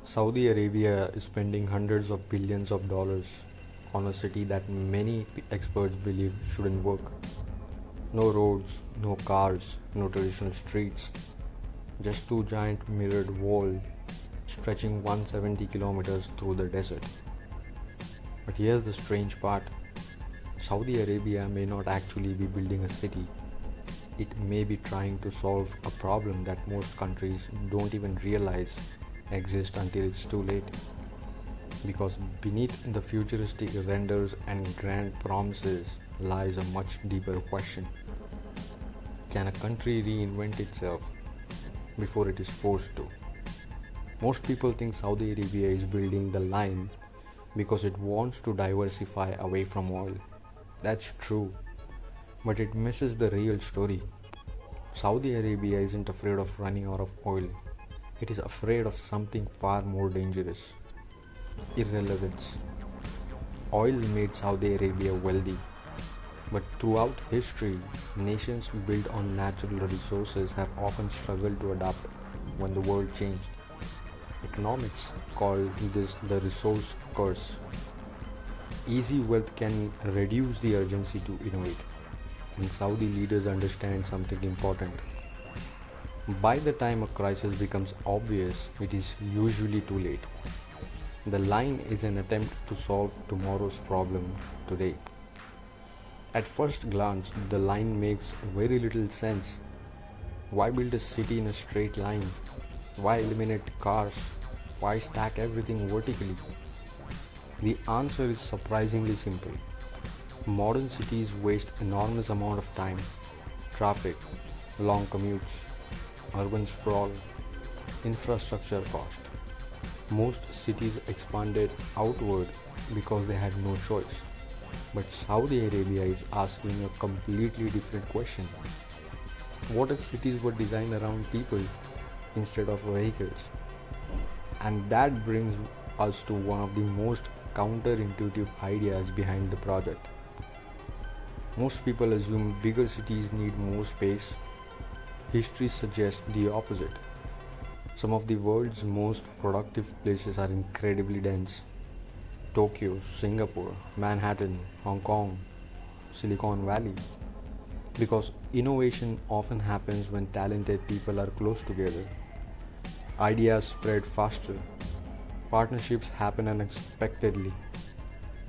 Saudi Arabia is spending hundreds of billions of dollars on a city that many experts believe shouldn't work. No roads, no cars, no traditional streets, just two giant mirrored walls stretching 170 kilometers through the desert. But here's the strange part. Saudi Arabia may not actually be building a city. It may be trying to solve a problem that most countries don't even realize exists until it's too late. Because beneath the futuristic renders and grand promises lies a much deeper question. Can a country reinvent itself before it is forced to? Most people think Saudi Arabia is building the line because it wants to diversify away from oil. That's true, but it misses the real story. Saudi Arabia isn't afraid of running out of oil. It is afraid of something far more dangerous: irrelevance. Oil made Saudi Arabia wealthy, but throughout history, nations built on natural resources have often struggled to adapt when the world changed. Economics call this the resource curse. Easy wealth can reduce the urgency to innovate, and Saudi leaders understand something important. By the time a crisis becomes obvious, it is usually too late. The line is an attempt to solve tomorrow's problem today. At first glance, the line makes very little sense. Why build a city in a straight line? Why eliminate cars? Why stack everything vertically? The answer is surprisingly simple. Modern cities waste enormous amount of time, traffic, long commutes, urban sprawl, infrastructure cost. Most cities expanded outward because they had no choice. But Saudi Arabia is asking a completely different question. What if cities were designed around people instead of vehicles? And that brings us to one of the most counterintuitive ideas behind the project. Most people assume bigger cities need more space. History suggests the opposite. Some of the world's most productive places are incredibly dense. Tokyo, Singapore, Manhattan, Hong Kong, Silicon Valley. Because innovation often happens when talented people are close together. Ideas spread faster. Partnerships happen unexpectedly.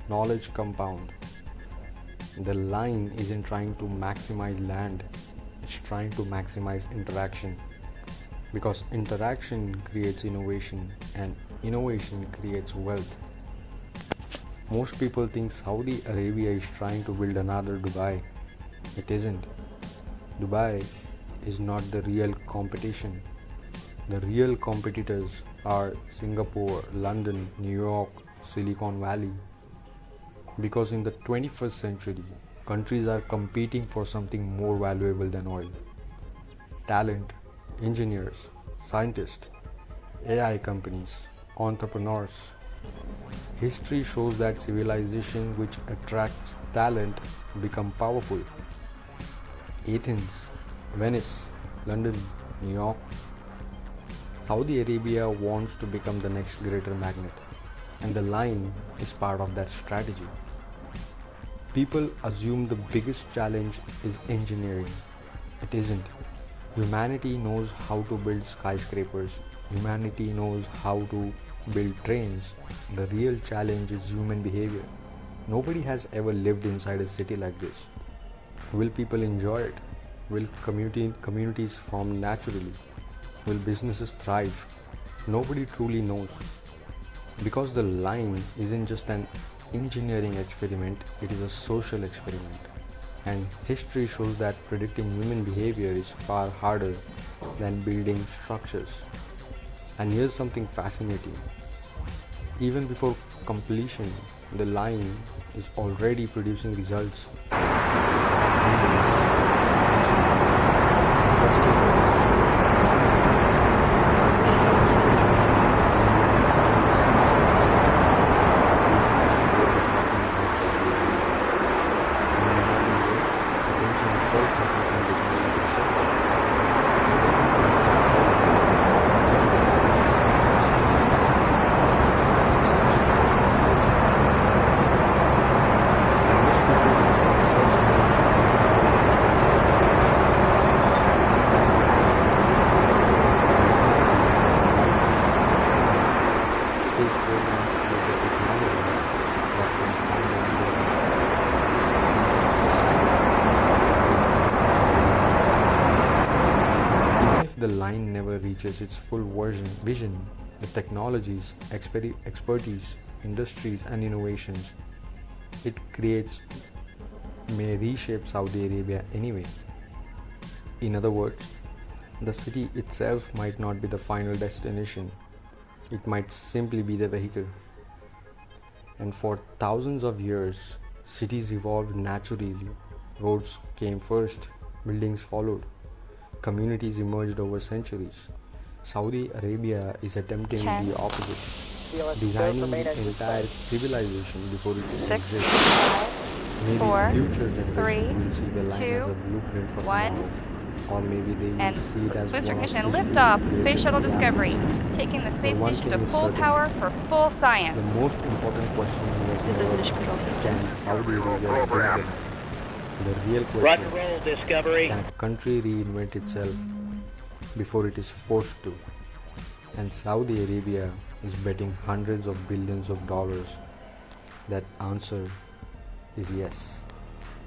Knowledge compound. The line isn't trying to maximize land, it's trying to maximize interaction. Because interaction creates innovation, and innovation creates wealth. Most people think Saudi Arabia is trying to build another Dubai. It isn't. Dubai is not the real competition. The real competitors are Singapore, London, New York, Silicon Valley. Because in the 21st century, countries are competing for something more valuable than oil: talent, engineers, scientists, AI companies, entrepreneurs. History shows that civilization which attracts talent become powerful. Athens, Venice, London, New York. Saudi Arabia wants to become the next greater magnet, and the line is part of that strategy. People assume the biggest challenge is engineering. It isn't. Humanity knows how to build skyscrapers. Humanity knows how to build trains. The real challenge is human behavior. Nobody has ever lived inside a city like this. Will people enjoy it? Will communities form naturally? Will businesses thrive? Nobody truly knows. Because the line isn't just an engineering experiment, it is a social experiment. And history shows that predicting human behavior is far harder than building structures. And here's something fascinating. Even before completion, the line is already producing results. space programs create the technology that can find a way even if the line never reaches its full vision, the technologies, expertise, industries, and innovations it creates may reshape Saudi Arabia anyway. In other words, the city itself might not be the final destination, it might simply be the vehicle. And for thousands of years, cities evolved naturally. Roads came first, buildings followed, communities emerged over centuries. Saudi Arabia is attempting 10, the opposite, designing the entire civilization before it 6, exists. 5, Maybe 4, future 3, generations will see the line 2, as a blueprint for 1, tomorrow, or maybe they will and see it as booster one of ignition history's liftoff of Space greatest Shuttle realities. Discovery, taking the space But one station thing to is full certain, power for full the science. most important question This is was Mission not Control Houston. can Saudi Arabia build them? The real Roger question is, roll, Discovery. can a country reinvent itself before it is forced to? And Saudi Arabia is betting hundreds of billions of dollars. That answer is yes.